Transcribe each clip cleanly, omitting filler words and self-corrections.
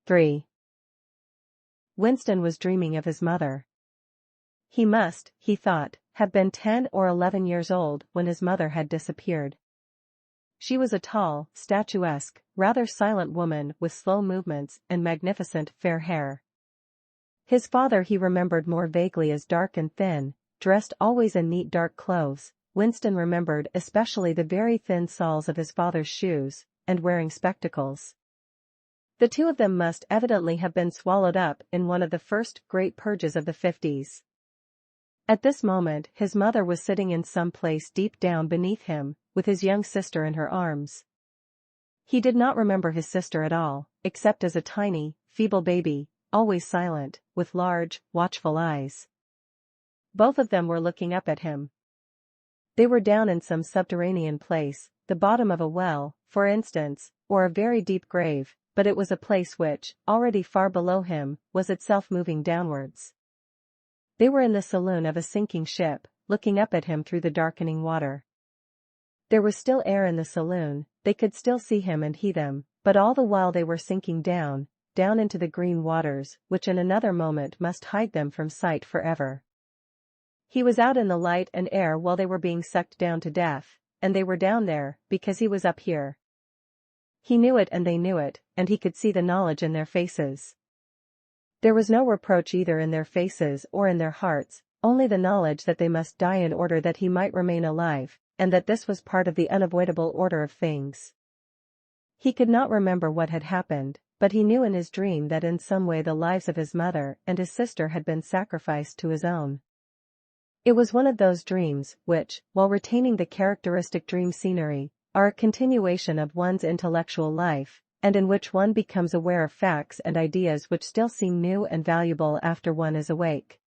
3. Winston was dreaming of his mother. He must, he thought, have been 10 or 11 years old when his mother had disappeared. She was a tall, statuesque, rather silent woman with slow movements and magnificent fair hair. His father he remembered more vaguely as dark and thin, dressed always in neat dark clothes. Winston remembered especially the very thin soles of his father's shoes, and wearing spectacles. The two of them must evidently have been swallowed up in one of the first great purges of the 50s. At this moment his mother was sitting in some place deep down beneath him, with his young sister in her arms. He did not remember his sister at all, except as a tiny, feeble baby, always silent, with large, watchful eyes. Both of them were looking up at him. They were down in some subterranean place, the bottom of a well, for instance, or a very deep grave, but it was a place which, already far below him, was itself moving downwards. They were in the saloon of a sinking ship, looking up at him through the darkening water. There was still air in the saloon, they could still see him and he them, but all the while they were sinking down into the green waters, which in another moment must hide them from sight forever. He was out in the light and air while they were being sucked down to death, and they were down there, because he was up here. He knew it and they knew it, and he could see the knowledge in their faces. There was no reproach either in their faces or in their hearts, only the knowledge that they must die in order that he might remain alive, and that this was part of the unavoidable order of things. He could not remember what had happened, but he knew in his dream that in some way the lives of his mother and his sister had been sacrificed to his own. It was one of those dreams which, while retaining the characteristic dream scenery, are a continuation of one's intellectual life, and in which one becomes aware of facts and ideas which still seem new and valuable after one is awake.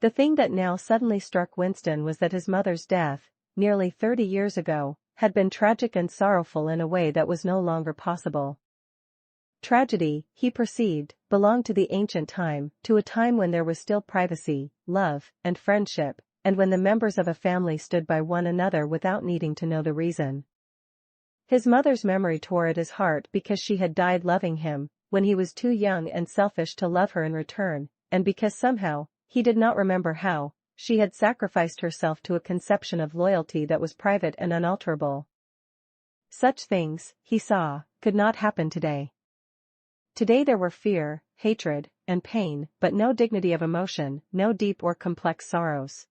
The thing that now suddenly struck Winston was that his mother's death, nearly 30 years ago, had been tragic and sorrowful in a way that was no longer possible. Tragedy, he perceived, belonged to the ancient time, to a time when there was still privacy, love, and friendship, and when the members of a family stood by one another without needing to know the reason. His mother's memory tore at his heart because she had died loving him, when he was too young and selfish to love her in return, and because somehow, he did not remember how, she had sacrificed herself to a conception of loyalty that was private and unalterable. Such things, he saw, could not happen today. Today there were fear, hatred, and pain, but no dignity of emotion, no deep or complex sorrows.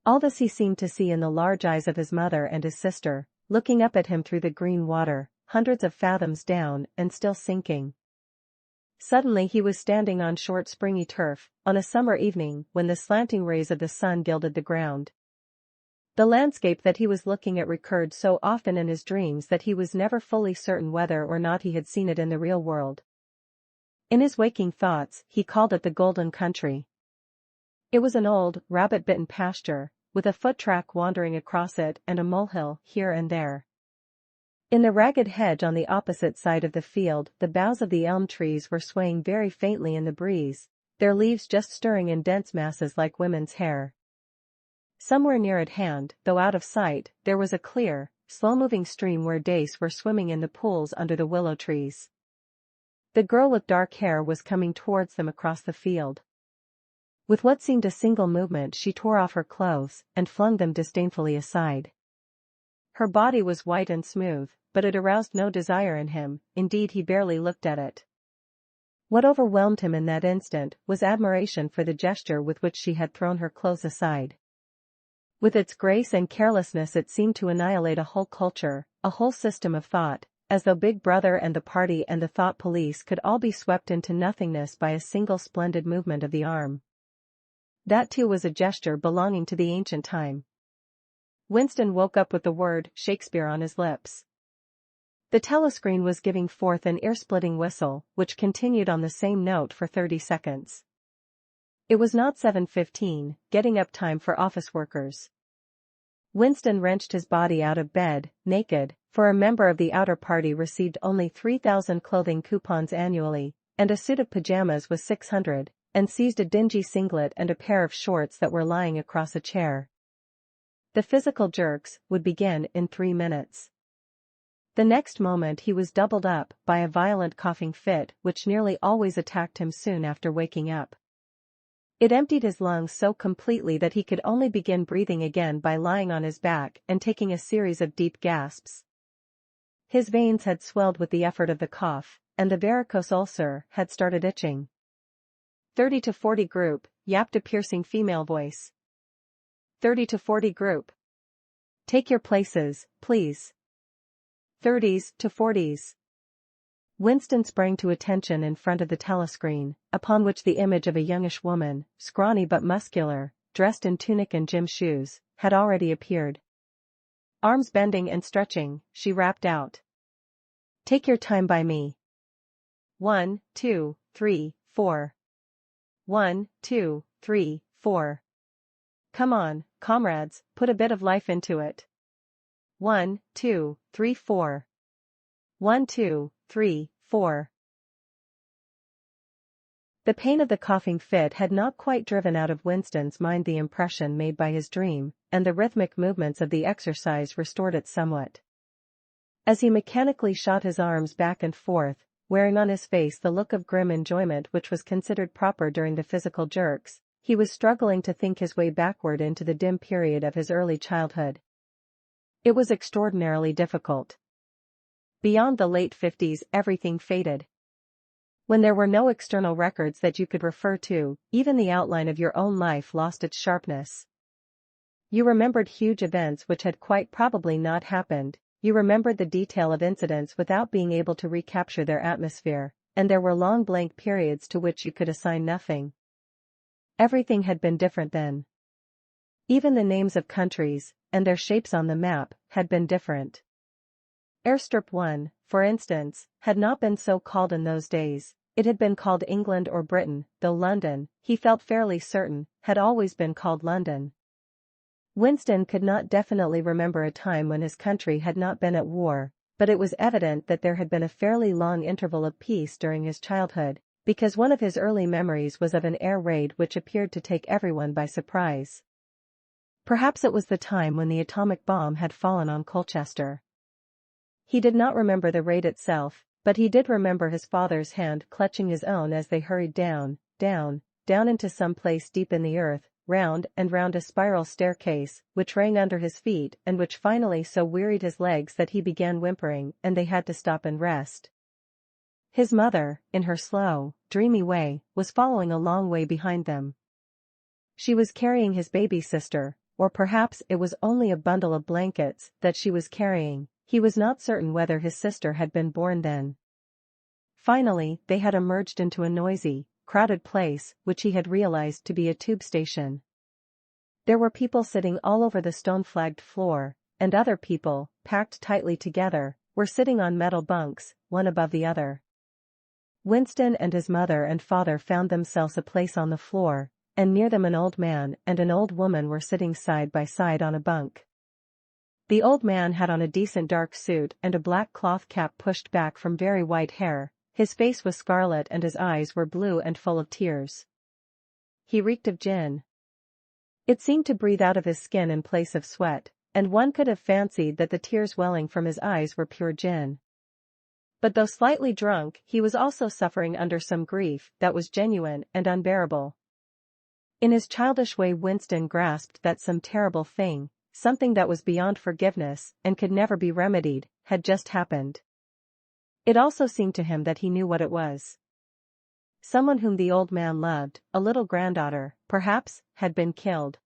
All this he seemed to see in the large eyes of his mother and his sister, looking up at him through the green water, hundreds of fathoms down and still sinking. Suddenly he was standing on short springy turf, on a summer evening when the slanting rays of the sun gilded the ground. The landscape that he was looking at recurred so often in his dreams that he was never fully certain whether or not he had seen it in the real world. In his waking thoughts, he called it the Golden Country. It was an old, rabbit-bitten pasture, with a foot-track wandering across it and a molehill here and there. In the ragged hedge on the opposite side of the field, the boughs of the elm trees were swaying very faintly in the breeze, their leaves just stirring in dense masses like women's hair. Somewhere near at hand, though out of sight, there was a clear, slow-moving stream where dace were swimming in the pools under the willow trees. The girl with dark hair was coming towards them across the field. With what seemed a single movement she tore off her clothes and flung them disdainfully aside. Her body was white and smooth, but it aroused no desire in him, indeed he barely looked at it. What overwhelmed him in that instant was admiration for the gesture with which she had thrown her clothes aside. With its grace and carelessness it seemed to annihilate a whole culture, a whole system of thought, as though Big Brother and the party and the thought police could all be swept into nothingness by a single splendid movement of the arm. That too was a gesture belonging to the ancient time. Winston woke up with the word Shakespeare on his lips. The telescreen was giving forth an ear-splitting whistle, which continued on the same note for 30 seconds. It was not 7:15, getting up time for office workers. Winston wrenched his body out of bed, naked, for a member of the outer party received only 3,000 clothing coupons annually, and a suit of pajamas was 600, and seized a dingy singlet and a pair of shorts that were lying across a chair. The physical jerks would begin in 3 minutes. The next moment he was doubled up by a violent coughing fit which nearly always attacked him soon after waking up. It emptied his lungs so completely that he could only begin breathing again by lying on his back and taking a series of deep gasps. His veins had swelled with the effort of the cough, and the varicose ulcer had started itching. 30 to 40 group, yapped a piercing female voice. 30 to 40 group. Take your places, please. 30s to 40s. Winston sprang to attention in front of the telescreen, upon which the image of a youngish woman, scrawny but muscular, dressed in tunic and gym shoes, had already appeared. Arms bending and stretching, she rapped out. Take your time by me. 1, 2, 3, 4. 1, 2, 3, 4. Come on, comrades, put a bit of life into it. 1, 2, 3, 4. 1, 2, 3, 4. The pain of the coughing fit had not quite driven out of Winston's mind the impression made by his dream, and the rhythmic movements of the exercise restored it somewhat. As he mechanically shot his arms back and forth, wearing on his face the look of grim enjoyment which was considered proper during the physical jerks, he was struggling to think his way backward into the dim period of his early childhood. It was extraordinarily difficult. Beyond the late 50s everything faded. When there were no external records that you could refer to, even the outline of your own life lost its sharpness. You remembered huge events which had quite probably not happened, you remembered the detail of incidents without being able to recapture their atmosphere, and there were long blank periods to which you could assign nothing. Everything had been different then. Even the names of countries, and their shapes on the map, had been different. Airstrip 1, for instance, had not been so called in those days. It had been called England or Britain, though London, he felt fairly certain, had always been called London. Winston could not definitely remember a time when his country had not been at war, but it was evident that there had been a fairly long interval of peace during his childhood, because one of his early memories was of an air raid which appeared to take everyone by surprise. Perhaps it was the time when the atomic bomb had fallen on Colchester. He did not remember the raid itself, but he did remember his father's hand clutching his own as they hurried down into some place deep in the earth, round and round a spiral staircase, which rang under his feet and which finally so wearied his legs that he began whimpering and they had to stop and rest. His mother, in her slow, dreamy way, was following a long way behind them. She was carrying his baby sister, or perhaps it was only a bundle of blankets that she was carrying. He was not certain whether his sister had been born then. Finally, they had emerged into a noisy, crowded place, which he had realized to be a tube station. There were people sitting all over the stone-flagged floor, and other people, packed tightly together, were sitting on metal bunks, one above the other. Winston and his mother and father found themselves a place on the floor, and near them an old man and an old woman were sitting side by side on a bunk. The old man had on a decent dark suit and a black cloth cap pushed back from very white hair, his face was scarlet and his eyes were blue and full of tears. He reeked of gin. It seemed to breathe out of his skin in place of sweat, and one could have fancied that the tears welling from his eyes were pure gin. But though slightly drunk, he was also suffering under some grief that was genuine and unbearable. In his childish way Winston grasped that some terrible thing, something that was beyond forgiveness and could never be remedied, had just happened. It also seemed to him that he knew what it was. Someone whom the old man loved, a little granddaughter, perhaps, had been killed.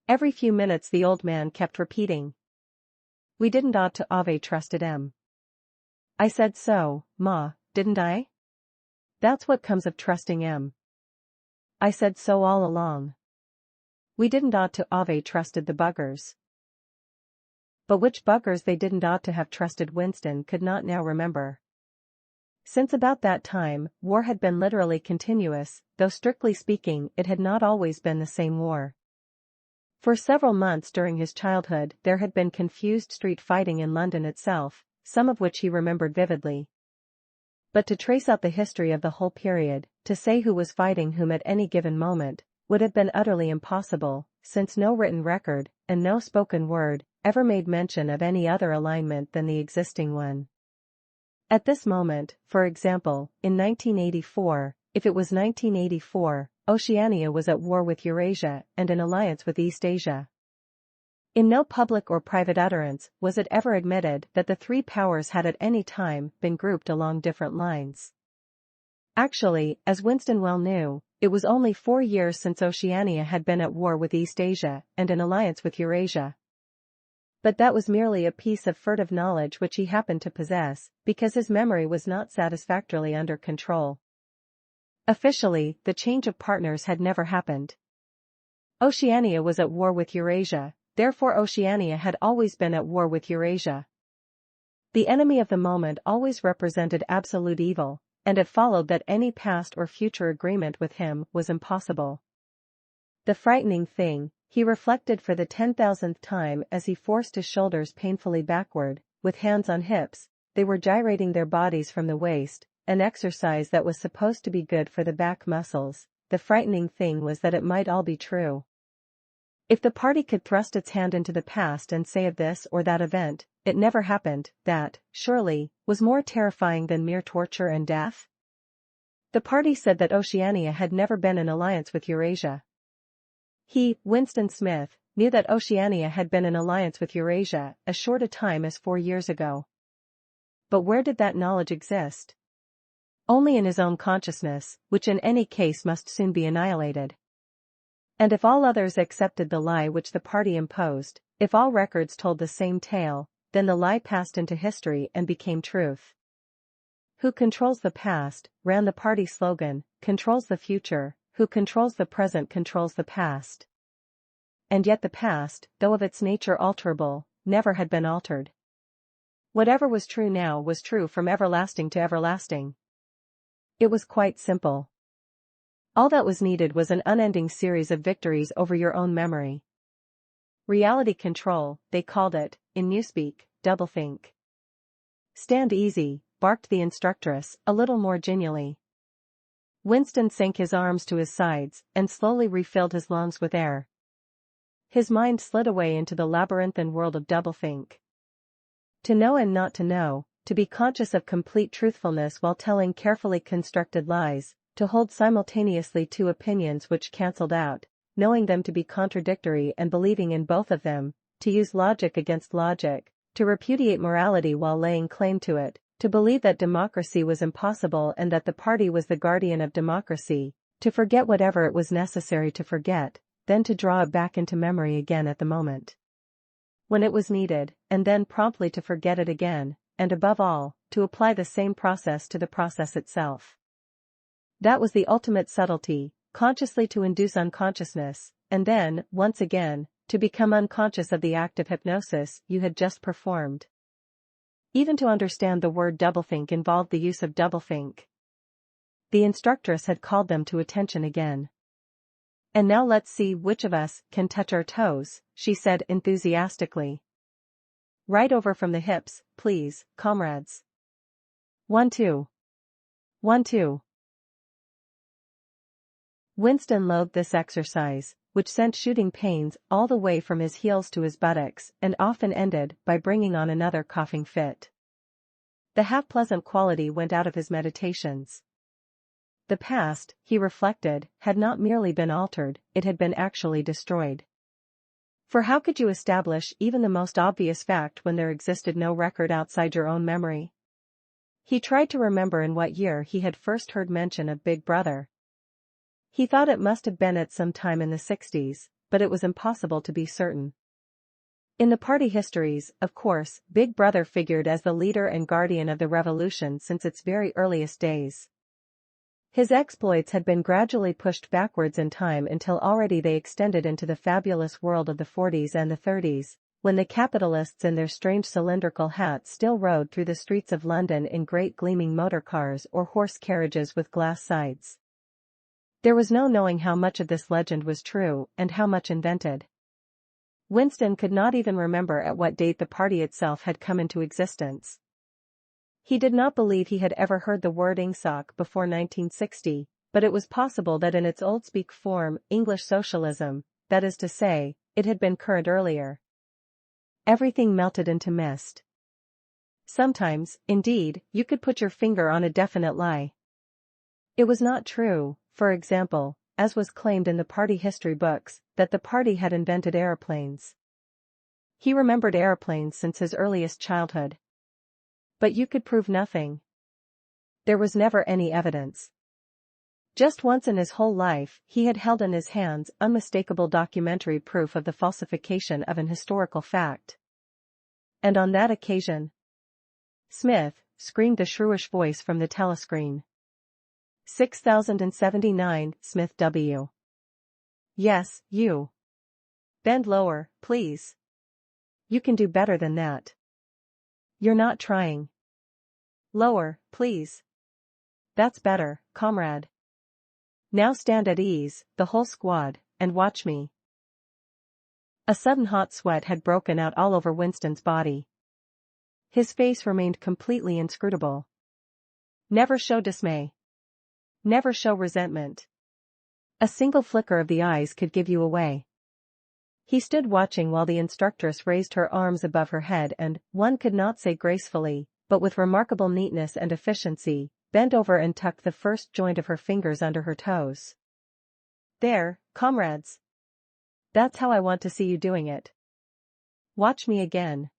Every few minutes the old man kept repeating, "We didn't ought to have trusted him. I said so, Ma, didn't I? That's what comes of trusting him. I said so all along. We didn't ought to have trusted the buggers." But which buggers they didn't ought to have trusted Winston could not now remember. Since about that time, war had been literally continuous, though strictly speaking it had not always been the same war. For several months during his childhood there had been confused street fighting in London itself, some of which he remembered vividly. But to trace out the history of the whole period, to say who was fighting whom at any given moment, would have been utterly impossible, since no written record, and no spoken word, ever made mention of any other alignment than the existing one. At this moment, for example, in 1984, if it was 1984, Oceania was at war with Eurasia and in alliance with East Asia. In no public or private utterance was it ever admitted that the three powers had at any time been grouped along different lines. Actually, as Winston well knew, it was only 4 years since Oceania had been at war with East Asia and in alliance with Eurasia. But that was merely a piece of furtive knowledge which he happened to possess, because his memory was not satisfactorily under control. Officially, the change of partners had never happened. Oceania was at war with Eurasia, therefore Oceania had always been at war with Eurasia. The enemy of the moment always represented absolute evil, and it followed that any past or future agreement with him was impossible. The frightening thing, he reflected for the 10,000th time as he forced his shoulders painfully backward, with hands on hips, they were gyrating their bodies from the waist, an exercise that was supposed to be good for the back muscles. The frightening thing was that it might all be true. If the party could thrust its hand into the past and say of this or that event, it never happened, that, surely, was more terrifying than mere torture and death? The party said that Oceania had never been in alliance with Eurasia. He, Winston Smith, knew that Oceania had been in alliance with Eurasia as short a time as 4 years ago. But where did that knowledge exist? Only in his own consciousness, which in any case must soon be annihilated. And if all others accepted the lie which the party imposed, if all records told the same tale, then the lie passed into history and became truth. Who controls the past, ran the party slogan, controls the future, who controls the present controls the past. And yet the past, though of its nature alterable, never had been altered. Whatever was true now was true from everlasting to everlasting. It was quite simple. All that was needed was an unending series of victories over your own memory. Reality control, they called it, in Newspeak, doublethink. Stand easy, barked the instructress, a little more genially. Winston sank his arms to his sides and slowly refilled his lungs with air. His mind slid away into the labyrinthine world of doublethink. To know and not to know, to be conscious of complete truthfulness while telling carefully constructed lies, to hold simultaneously two opinions which cancelled out, knowing them to be contradictory and believing in both of them, to use logic against logic, to repudiate morality while laying claim to it, to believe that democracy was impossible and that the party was the guardian of democracy, to forget whatever it was necessary to forget, then to draw it back into memory again at the moment when it was needed, and then promptly to forget it again, and above all, to apply the same process to the process itself. That was the ultimate subtlety, consciously to induce unconsciousness, and then, once again, to become unconscious of the act of hypnosis you had just performed. Even to understand the word doublethink involved the use of doublethink. The instructress had called them to attention again. And now let's see which of us can touch our toes, she said enthusiastically. Right over from the hips, please, comrades. 1 2. 1 2. Winston loathed this exercise, which sent shooting pains all the way from his heels to his buttocks and often ended by bringing on another coughing fit. The half-pleasant quality went out of his meditations. The past, he reflected, had not merely been altered, it had been actually destroyed. For how could you establish even the most obvious fact when there existed no record outside your own memory? He tried to remember in what year he had first heard mention of Big Brother. He thought it must have been at some time in the 60s, but it was impossible to be certain. In the party histories, of course, Big Brother figured as the leader and guardian of the revolution since its very earliest days. His exploits had been gradually pushed backwards in time until already they extended into the fabulous world of the 40s and the 30s, when the capitalists in their strange cylindrical hats still rode through the streets of London in great gleaming motor cars or horse carriages with glass sides. There was no knowing how much of this legend was true and how much invented. Winston could not even remember at what date the party itself had come into existence. He did not believe he had ever heard the word ingsoc before 1960, but it was possible that in its old speak form, English socialism, that is to say, it had been current earlier. Everything melted into mist. Sometimes, indeed, you could put your finger on a definite lie. It was not true, for example, as was claimed in the party history books, that the party had invented aeroplanes. He remembered aeroplanes since his earliest childhood. But you could prove nothing. There was never any evidence. Just once in his whole life, he had held in his hands unmistakable documentary proof of the falsification of an historical fact. And on that occasion, Smith, screamed the shrewish voice from the telescreen. 6079, Smith W. Yes, you. Bend lower, please. You can do better than that. You're not trying. Lower, please. That's better, comrade. Now stand at ease, the whole squad, and watch me. A sudden hot sweat had broken out all over Winston's body. His face remained completely inscrutable. Never show dismay. Never show resentment. A single flicker of the eyes could give you away. He stood watching while the instructress raised her arms above her head and, one could not say gracefully, but with remarkable neatness and efficiency, bent over and tucked the first joint of her fingers under her toes. There, comrades. That's how I want to see you doing it. Watch me again.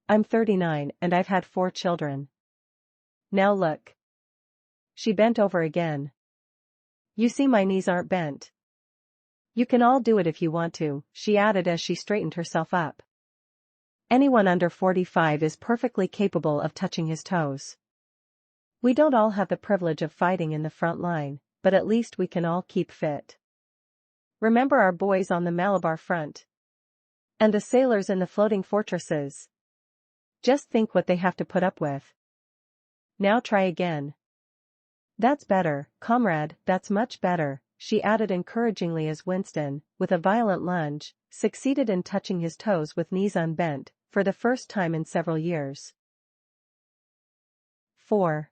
I'm 39 and I've had 4 children. Now look. She bent over again. You see my knees aren't bent. You can all do it if you want to, she added as she straightened herself up. Anyone under 45 is perfectly capable of touching his toes. We don't all have the privilege of fighting in the front line, but at least we can all keep fit. Remember our boys on the Malabar front. And the sailors in the floating fortresses. Just think what they have to put up with. Now try again. That's better, comrade, that's much better, she added encouragingly as Winston, with a violent lunge, succeeded in touching his toes with knees unbent, for the first time in several years. 4.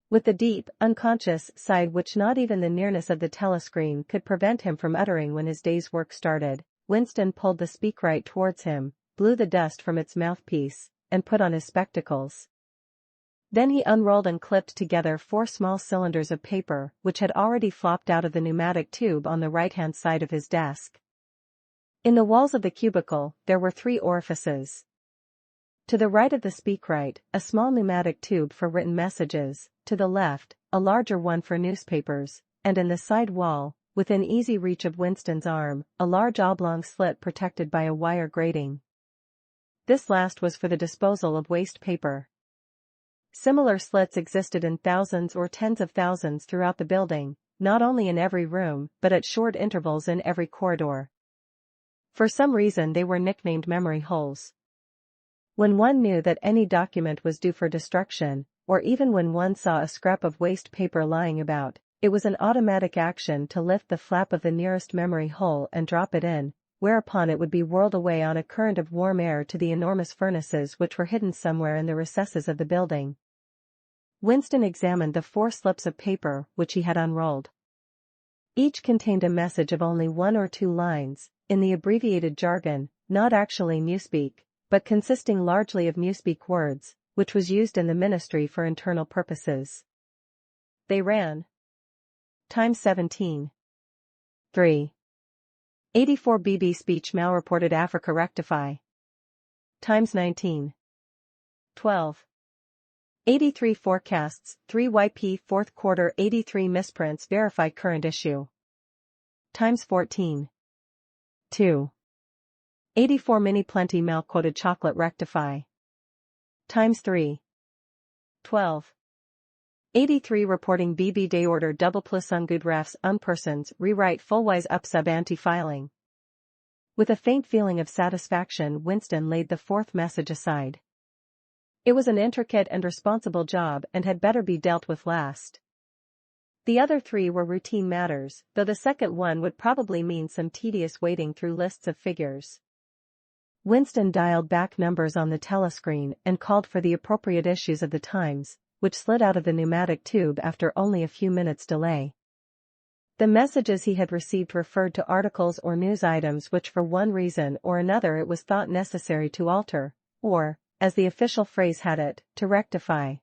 With the deep, unconscious sigh which not even the nearness of the telescreen could prevent him from uttering when his day's work started, Winston pulled the speakwrite towards him, blew the dust from its mouthpiece, and put on his spectacles. Then he unrolled and clipped together 4 small cylinders of paper which had already flopped out of the pneumatic tube on the right-hand side of his desk. In the walls of the cubicle, there were 3 orifices. To the right of the speakwrite, a small pneumatic tube for written messages, to the left, a larger one for newspapers, and in the side wall, within easy reach of Winston's arm, a large oblong slit protected by a wire grating. This last was for the disposal of waste paper. Similar slits existed in thousands or tens of thousands throughout the building, not only in every room but at short intervals in every corridor. For some reason they were nicknamed memory holes. When one knew that any document was due for destruction, or even when one saw a scrap of waste paper lying about, it was an automatic action to lift the flap of the nearest memory hole and drop it in, whereupon it would be whirled away on a current of warm air to the enormous furnaces which were hidden somewhere in the recesses of the building. Winston examined the 4 slips of paper which he had unrolled. Each contained a message of only 1 or 2 lines, in the abbreviated jargon, not actually Newspeak, but consisting largely of Newspeak words, which was used in the ministry for internal purposes. They ran. Times 17. 3. 84 BB speech malreported Africa rectify. Times 19. 12. 83 forecasts, 3 YP 4th quarter 83 misprints verify current issue. Times 14. 2. 84 mini plenty malquoted chocolate rectify. Times 3. 12. 83 reporting BB day order double plus good refs unpersons rewrite fullwise up sub anti-filing. With a faint feeling of satisfaction Winston laid the 4th message aside. It was an intricate and responsible job and had better be dealt with last. The other 3 were routine matters, though the second one would probably mean some tedious wading through lists of figures. Winston dialed back numbers on the telescreen and called for the appropriate issues of the Times, which slid out of the pneumatic tube after only a few minutes' delay. The messages he had received referred to articles or news items which for one reason or another it was thought necessary to alter, or, as the official phrase had it, to rectify.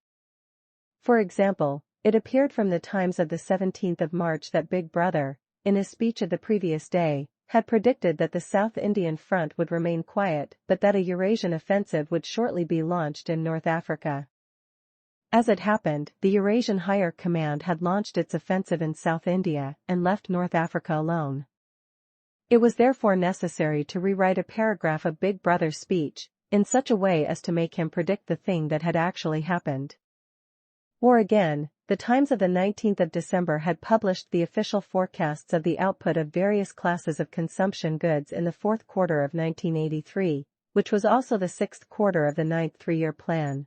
For example, it appeared from the Times of the 17th of March that Big Brother, in his speech of the previous day, had predicted that the South Indian front would remain quiet but that a Eurasian offensive would shortly be launched in North Africa. As it happened, the Eurasian Higher Command had launched its offensive in South India and left North Africa alone. It was therefore necessary to rewrite a paragraph of Big Brother's speech, in such a way as to make him predict the thing that had actually happened. Or again, the Times of the 19th of December had published the official forecasts of the output of various classes of consumption goods in the fourth quarter of 1983, which was also the sixth quarter of the ninth three-year plan.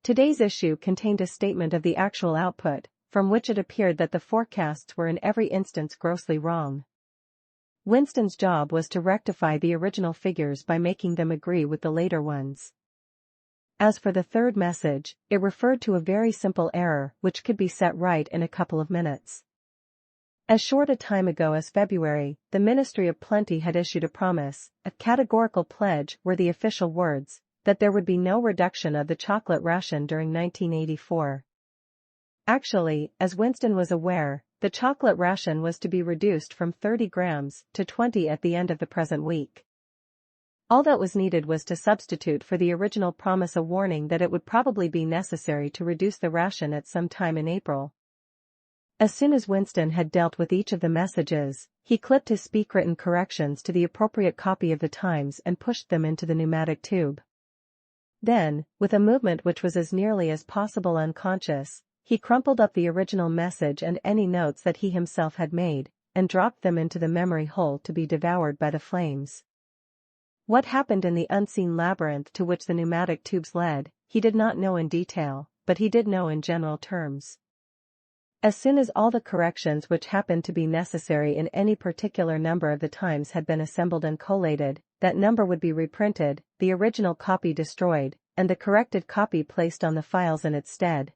Today's issue contained a statement of the actual output, from which it appeared that the forecasts were in every instance grossly wrong. Winston's job was to rectify the original figures by making them agree with the later ones. As for the third message, it referred to a very simple error which could be set right in a couple of minutes. As short a time ago as February, the Ministry of Plenty had issued a promise, a categorical pledge were the official words, that there would be no reduction of the chocolate ration during 1984. Actually, as Winston was aware, the chocolate ration was to be reduced from 30 grams to 20 at the end of the present week. All that was needed was to substitute for the original promise a warning that it would probably be necessary to reduce the ration at some time in April. As soon as Winston had dealt with each of the messages, he clipped his speak-written corrections to the appropriate copy of the Times and pushed them into the pneumatic tube. Then, with a movement which was as nearly as possible unconscious, he crumpled up the original message and any notes that he himself had made, and dropped them into the memory hole to be devoured by the flames. What happened in the unseen labyrinth to which the pneumatic tubes led, he did not know in detail, but he did know in general terms. As soon as all the corrections which happened to be necessary in any particular number of the Times had been assembled and collated, that number would be reprinted, the original copy destroyed, and the corrected copy placed on the files in its stead.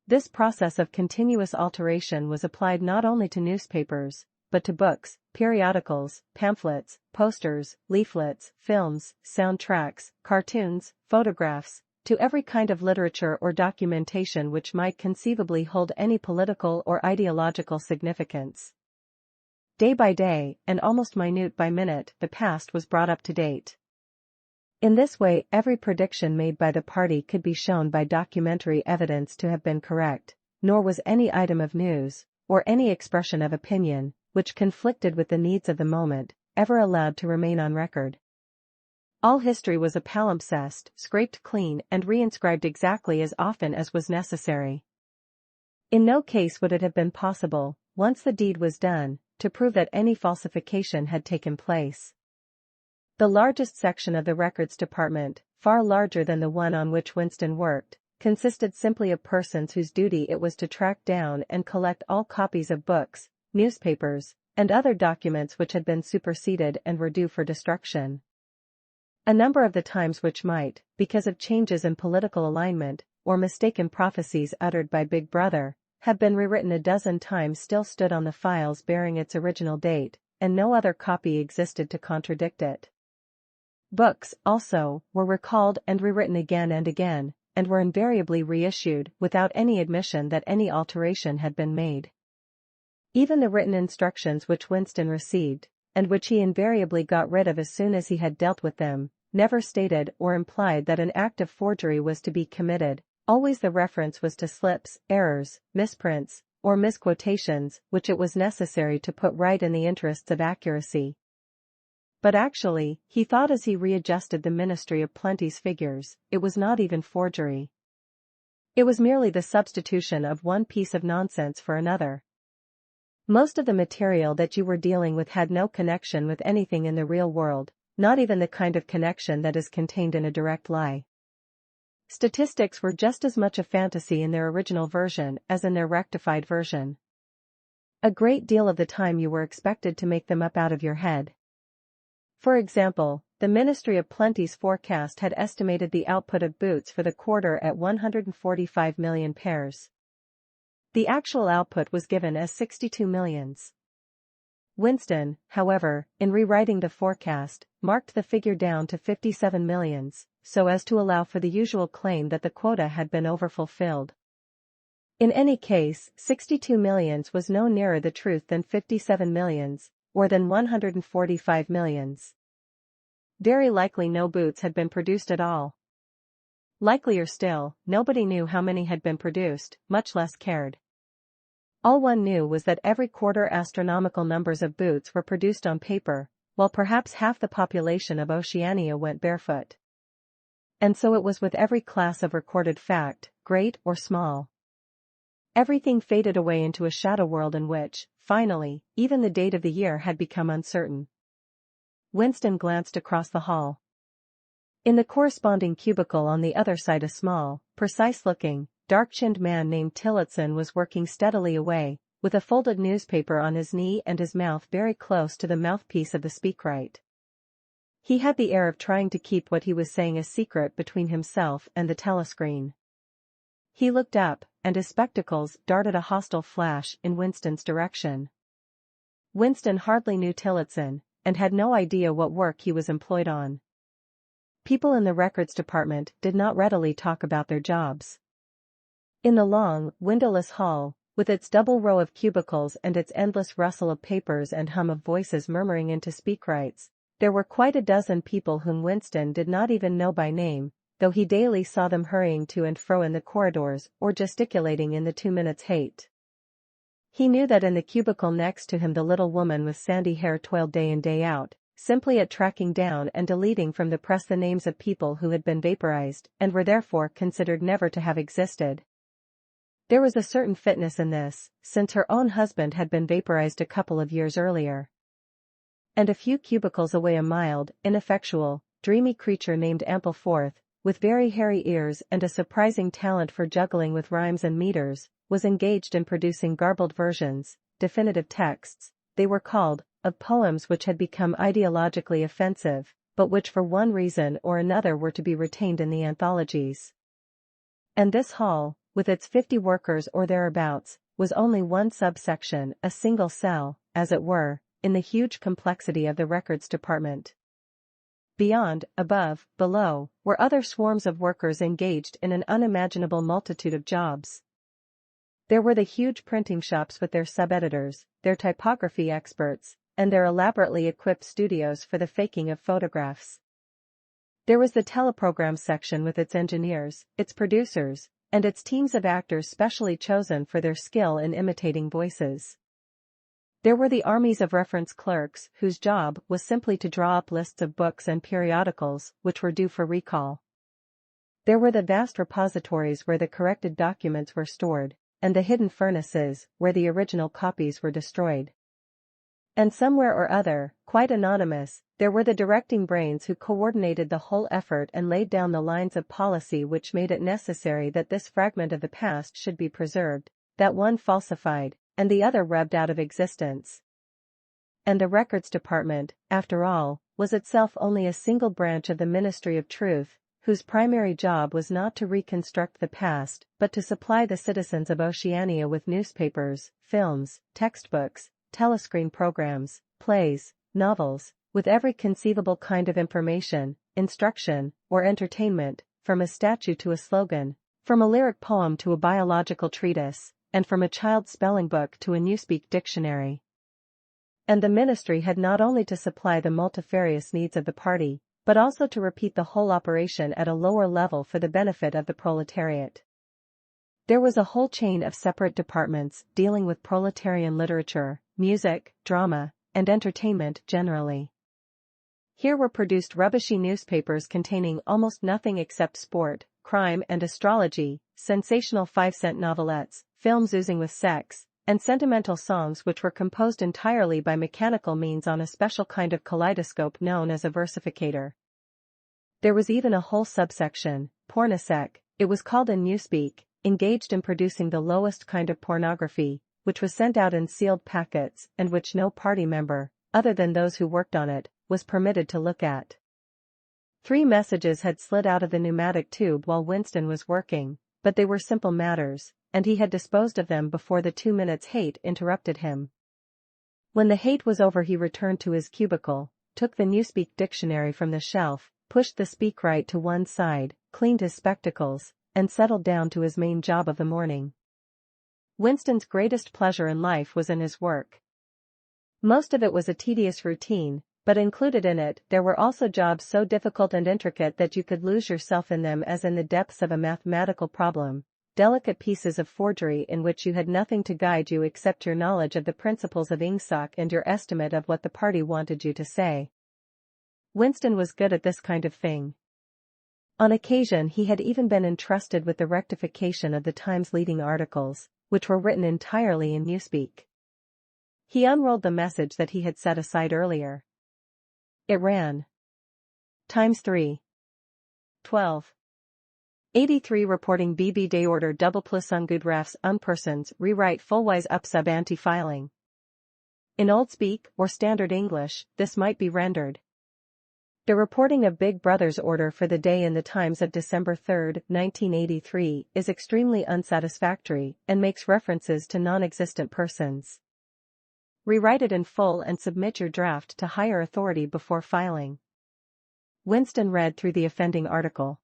This process of continuous alteration was applied not only to newspapers, but to books, periodicals, pamphlets, posters, leaflets, films, soundtracks, cartoons, photographs, to every kind of literature or documentation which might conceivably hold any political or ideological significance. Day by day, and almost minute by minute, the past was brought up to date. In this way every prediction made by the party could be shown by documentary evidence to have been correct, nor was any item of news, or any expression of opinion, which conflicted with the needs of the moment, ever allowed to remain on record. All history was a palimpsest, scraped clean and reinscribed exactly as often as was necessary. In no case would it have been possible, once the deed was done, to prove that any falsification had taken place. The largest section of the records department, far larger than the one on which Winston worked, consisted simply of persons whose duty it was to track down and collect all copies of books, newspapers, and other documents which had been superseded and were due for destruction. A number of the Times which might, because of changes in political alignment, or mistaken prophecies uttered by Big Brother, have been rewritten a dozen times still stood on the files bearing its original date, and no other copy existed to contradict it. Books, also, were recalled and rewritten again and again, and were invariably reissued without any admission that any alteration had been made. Even the written instructions which Winston received, and which he invariably got rid of as soon as he had dealt with them, never stated or implied that an act of forgery was to be committed. Always the reference was to slips, errors, misprints, or misquotations, which it was necessary to put right in the interests of accuracy. But actually, he thought as he readjusted the Ministry of Plenty's figures, it was not even forgery. It was merely the substitution of one piece of nonsense for another. Most of the material that you were dealing with had no connection with anything in the real world, not even the kind of connection that is contained in a direct lie. Statistics were just as much a fantasy in their original version as in their rectified version. A great deal of the time you were expected to make them up out of your head. For example, the Ministry of Plenty's forecast had estimated the output of boots for the quarter at 145 million pairs. The actual output was given as 62 millions. Winston, however, in rewriting the forecast, marked the figure down to 57 millions, so as to allow for the usual claim that the quota had been overfulfilled. In any case, 62 millions was no nearer the truth than 57 millions, or than 145 millions. Very likely no boots had been produced at all. Likelier still, nobody knew how many had been produced, much less cared. All one knew was that every quarter astronomical numbers of boots were produced on paper, while perhaps half the population of Oceania went barefoot. And so it was with every class of recorded fact, great or small. Everything faded away into a shadow world in which, finally, even the date of the year had become uncertain. Winston glanced across the hall. In the corresponding cubicle on the other side a small, precise-looking, dark-chinned man named Tillotson was working steadily away, with a folded newspaper on his knee and his mouth very close to the mouthpiece of the speakwrite. He had the air of trying to keep what he was saying a secret between himself and the telescreen. He looked up, and his spectacles darted a hostile flash in Winston's direction. Winston hardly knew Tillotson, and had no idea what work he was employed on. People in the records department did not readily talk about their jobs. In the long, windowless hall, with its double row of cubicles and its endless rustle of papers and hum of voices murmuring into speakwrites, there were quite a dozen people whom Winston did not even know by name, though he daily saw them hurrying to and fro in the corridors or gesticulating in the 2 minutes hate. He knew that in the cubicle next to him the little woman with sandy hair toiled day in day out, simply at tracking down and deleting from the press the names of people who had been vaporized and were therefore considered never to have existed. There was a certain fitness in this, since her own husband had been vaporized a couple of years earlier. And a few cubicles away a mild, ineffectual, dreamy creature named Ampleforth, with very hairy ears and a surprising talent for juggling with rhymes and meters, was engaged in producing garbled versions, definitive texts, they were called, of poems which had become ideologically offensive, but which for one reason or another were to be retained in the anthologies. And this hall, with its 50 workers or thereabouts, was only one subsection, a single cell, as it were, in the huge complexity of the records department. Beyond, above, below, were other swarms of workers engaged in an unimaginable multitude of jobs. There were the huge printing shops with their sub-editors, their typography experts, and their elaborately equipped studios for the faking of photographs. There was the teleprogram section with its engineers, its producers, and its teams of actors specially chosen for their skill in imitating voices. There were the armies of reference clerks whose job was simply to draw up lists of books and periodicals which were due for recall. There were the vast repositories where the corrected documents were stored, and the hidden furnaces where the original copies were destroyed. And somewhere or other, quite anonymous, there were the directing brains who coordinated the whole effort and laid down the lines of policy which made it necessary that this fragment of the past should be preserved, that one falsified, and the other rubbed out of existence. And the records department, after all, was itself only a single branch of the Ministry of Truth, whose primary job was not to reconstruct the past, but to supply the citizens of Oceania with newspapers, films, textbooks, telescreen programs, plays, novels, with every conceivable kind of information, instruction, or entertainment, from a statue to a slogan, from a lyric poem to a biological treatise, and from a child's spelling book to a Newspeak dictionary. And the ministry had not only to supply the multifarious needs of the party, but also to repeat the whole operation at a lower level for the benefit of the proletariat. There was a whole chain of separate departments dealing with proletarian literature, music, drama, and entertainment generally. Here were produced rubbishy newspapers containing almost nothing except sport, crime and astrology, sensational 5-cent novelettes, films oozing with sex, and sentimental songs which were composed entirely by mechanical means on a special kind of kaleidoscope known as a versificator. There was even a whole subsection, pornosec, it was called in Newspeak, engaged in producing the lowest kind of pornography, which was sent out in sealed packets and which no party member, other than those who worked on it, was permitted to look at. 3 messages had slid out of the pneumatic tube while Winston was working, but they were simple matters, and he had disposed of them before the 2 minutes hate interrupted him. When the hate was over, he returned to his cubicle, took the Newspeak dictionary from the shelf, pushed the speakwrite to one side, cleaned his spectacles, and settled down to his main job of the morning. Winston's greatest pleasure in life was in his work. Most of it was a tedious routine, but included in it there were also jobs so difficult and intricate that you could lose yourself in them as in the depths of a mathematical problem, delicate pieces of forgery in which you had nothing to guide you except your knowledge of the principles of Ingsoc and your estimate of what the party wanted you to say. Winston was good at this kind of thing. On occasion he had even been entrusted with the rectification of the Times' leading articles, which were written entirely in Newspeak. He unrolled the message that he had set aside earlier. It ran. Times 3. 12. 83 reporting BB day order double plus ungoodrefs unpersons rewrite fullwise up sub anti-filing. In Old Speak or Standard English, this might be rendered. The reporting of Big Brother's order for the day in the Times of December 3, 1983, is extremely unsatisfactory and makes references to non-existent persons. Rewrite it in full and submit your draft to higher authority before filing. Winston read through the offending article.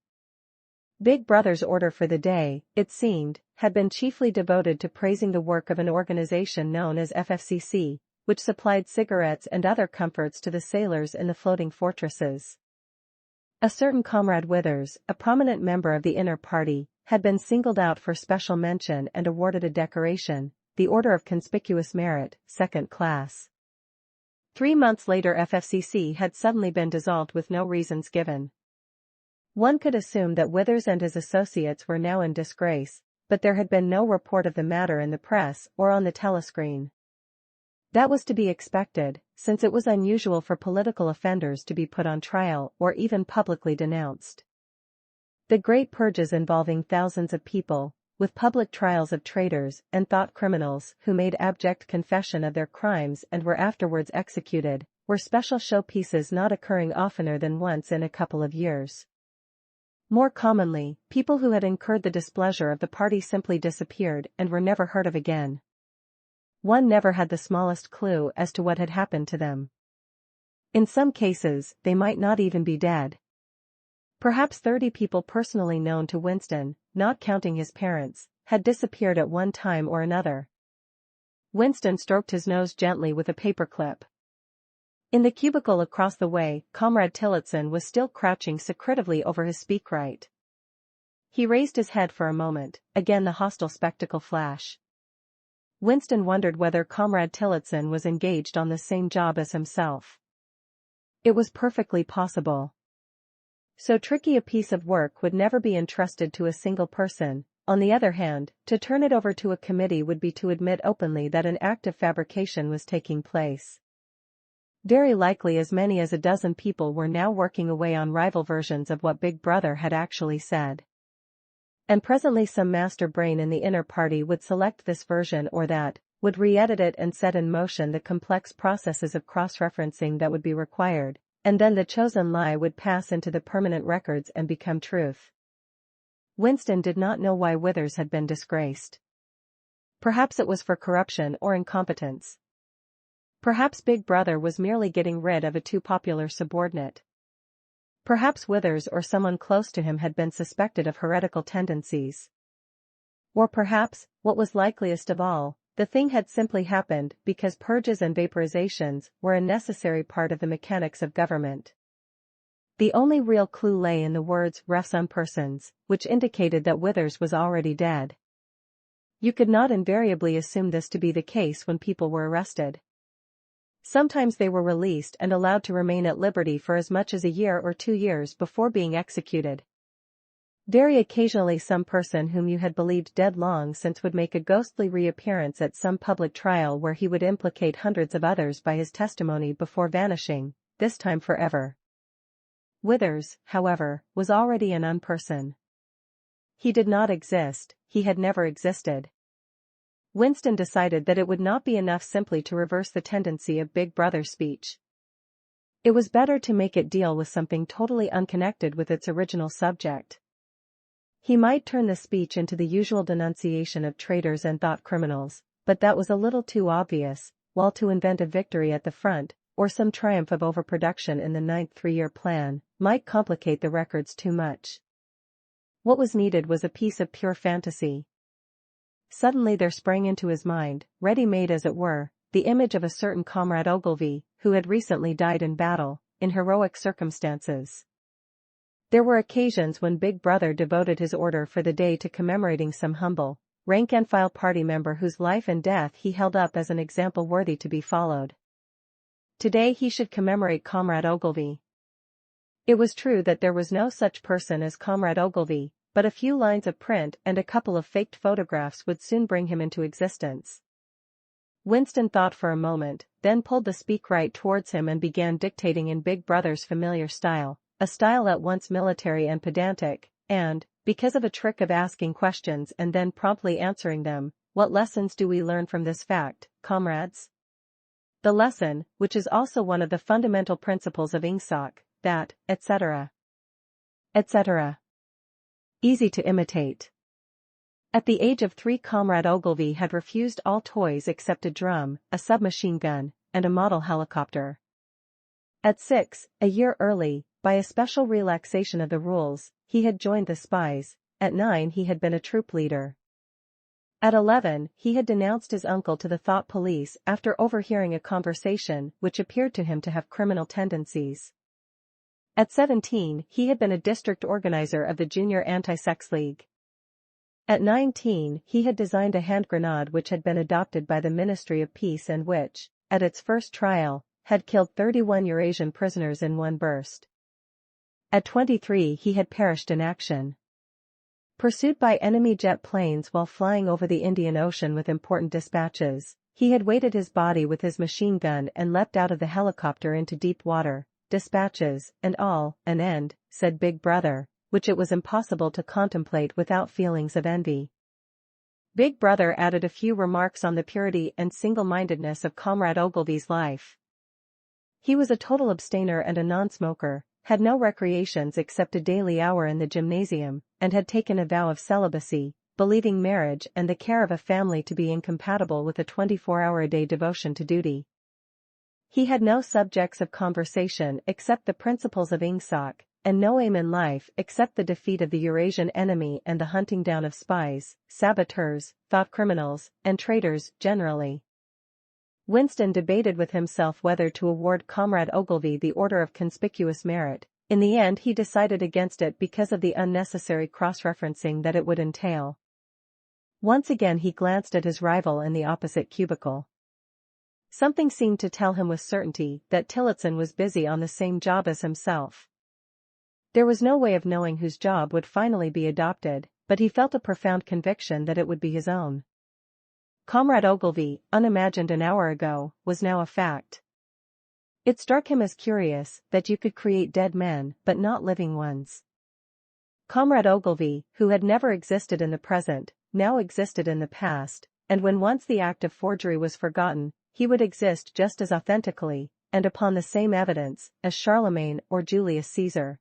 Big Brother's order for the day, it seemed, had been chiefly devoted to praising the work of an organization known as FFCC, which supplied cigarettes and other comforts to the sailors in the floating fortresses. A certain Comrade Withers, a prominent member of the inner party, had been singled out for special mention and awarded a decoration, the Order of Conspicuous Merit, 2nd class. 3 months later FFCC had suddenly been dissolved with no reasons given. One could assume that Withers and his associates were now in disgrace, but there had been no report of the matter in the press or on the telescreen. That was to be expected, since it was unusual for political offenders to be put on trial or even publicly denounced. The great purges involving thousands of people, with public trials of traitors and thought criminals who made abject confession of their crimes and were afterwards executed, were special showpieces not occurring oftener than once in a couple of years. More commonly, people who had incurred the displeasure of the party simply disappeared and were never heard of again. One never had the smallest clue as to what had happened to them. In some cases, they might not even be dead. Perhaps 30 people personally known to Winston, not counting his parents, had disappeared at one time or another. Winston stroked his nose gently with a paperclip. In the cubicle across the way, Comrade Tillotson was still crouching secretively over his speakwrite. He raised his head for a moment, again the hostile spectacle flash. Winston wondered whether Comrade Tillotson was engaged on the same job as himself. It was perfectly possible. So tricky a piece of work would never be entrusted to a single person. On the other hand, to turn it over to a committee would be to admit openly that an act of fabrication was taking place. Very likely as many as a dozen people were now working away on rival versions of what Big Brother had actually said. And presently some master brain in the inner party would select this version or that, would re-edit it and set in motion the complex processes of cross-referencing that would be required, and then the chosen lie would pass into the permanent records and become truth. Winston did not know why Withers had been disgraced. Perhaps it was for corruption or incompetence. Perhaps Big Brother was merely getting rid of a too popular subordinate. Perhaps Withers or someone close to him had been suspected of heretical tendencies. Or perhaps, what was likeliest of all, the thing had simply happened because purges and vaporizations were a necessary part of the mechanics of government. The only real clue lay in the words "refs unpersons," which indicated that Withers was already dead. You could not invariably assume this to be the case when people were arrested. Sometimes they were released and allowed to remain at liberty for as much as a year or 2 years before being executed. Very occasionally some person whom you had believed dead long since would make a ghostly reappearance at some public trial where he would implicate hundreds of others by his testimony before vanishing, this time forever. Withers, however, was already an unperson. He did not exist, he had never existed. Winston decided that it would not be enough simply to reverse the tendency of Big Brother's speech. It was better to make it deal with something totally unconnected with its original subject. He might turn the speech into the usual denunciation of traitors and thought criminals, but that was a little too obvious, while to invent a victory at the front, or some triumph of overproduction in the 9th three-year plan, might complicate the records too much. What was needed was a piece of pure fantasy. Suddenly there sprang into his mind, ready-made as it were, the image of a certain Comrade Ogilvy, who had recently died in battle, in heroic circumstances. There were occasions when Big Brother devoted his order for the day to commemorating some humble, rank-and-file party member whose life and death he held up as an example worthy to be followed. Today he should commemorate Comrade Ogilvy. It was true that there was no such person as Comrade Ogilvy, but a few lines of print and a couple of faked photographs would soon bring him into existence. Winston thought for a moment, then pulled the speak right towards him and began dictating in Big Brother's familiar style, a style at once military and pedantic, and, because of a trick of asking questions and then promptly answering them, what lessons do we learn from this fact, comrades? The lesson, which is also one of the fundamental principles of ingsoc, that, etc. etc. Easy to imitate. At the age of 3 Comrade Ogilvy had refused all toys except a drum, a submachine gun, and a model helicopter. At 6, a year early, by a special relaxation of the rules, he had joined the spies. At 9 he had been a troop leader. At 11 he had denounced his uncle to the thought police after overhearing a conversation which appeared to him to have criminal tendencies. At 17 he had been a district organizer of the Junior Anti-Sex League. At 19 he had designed a hand grenade which had been adopted by the Ministry of Peace and which, at its first trial, had killed 31 Eurasian prisoners in one burst. At 23 he had perished in action. Pursued by enemy jet planes while flying over the Indian Ocean with important dispatches, he had weighted his body with his machine gun and leapt out of the helicopter into deep water, dispatches, and all, an end, said Big Brother, which it was impossible to contemplate without feelings of envy. Big Brother added a few remarks on the purity and single-mindedness of Comrade Ogilvy's life. He was a total abstainer and a non-smoker, had no recreations except a daily hour in the gymnasium, and had taken a vow of celibacy, believing marriage and the care of a family to be incompatible with a 24-hour-a-day devotion to duty. He had no subjects of conversation except the principles of ingsoc, and no aim in life except the defeat of the Eurasian enemy and the hunting down of spies, saboteurs, thought criminals, and traitors generally. Winston debated with himself whether to award Comrade Ogilvy the Order of Conspicuous Merit. In the end he decided against it because of the unnecessary cross-referencing that it would entail. Once again he glanced at his rival in the opposite cubicle. Something seemed to tell him with certainty that Tillotson was busy on the same job as himself. There was no way of knowing whose job would finally be adopted, but he felt a profound conviction that it would be his own. Comrade Ogilvy, unimagined an hour ago, was now a fact. It struck him as curious that you could create dead men but not living ones. Comrade Ogilvy, who had never existed in the present, now existed in the past, and when once the act of forgery was forgotten, he would exist just as authentically, and upon the same evidence, as Charlemagne or Julius Caesar.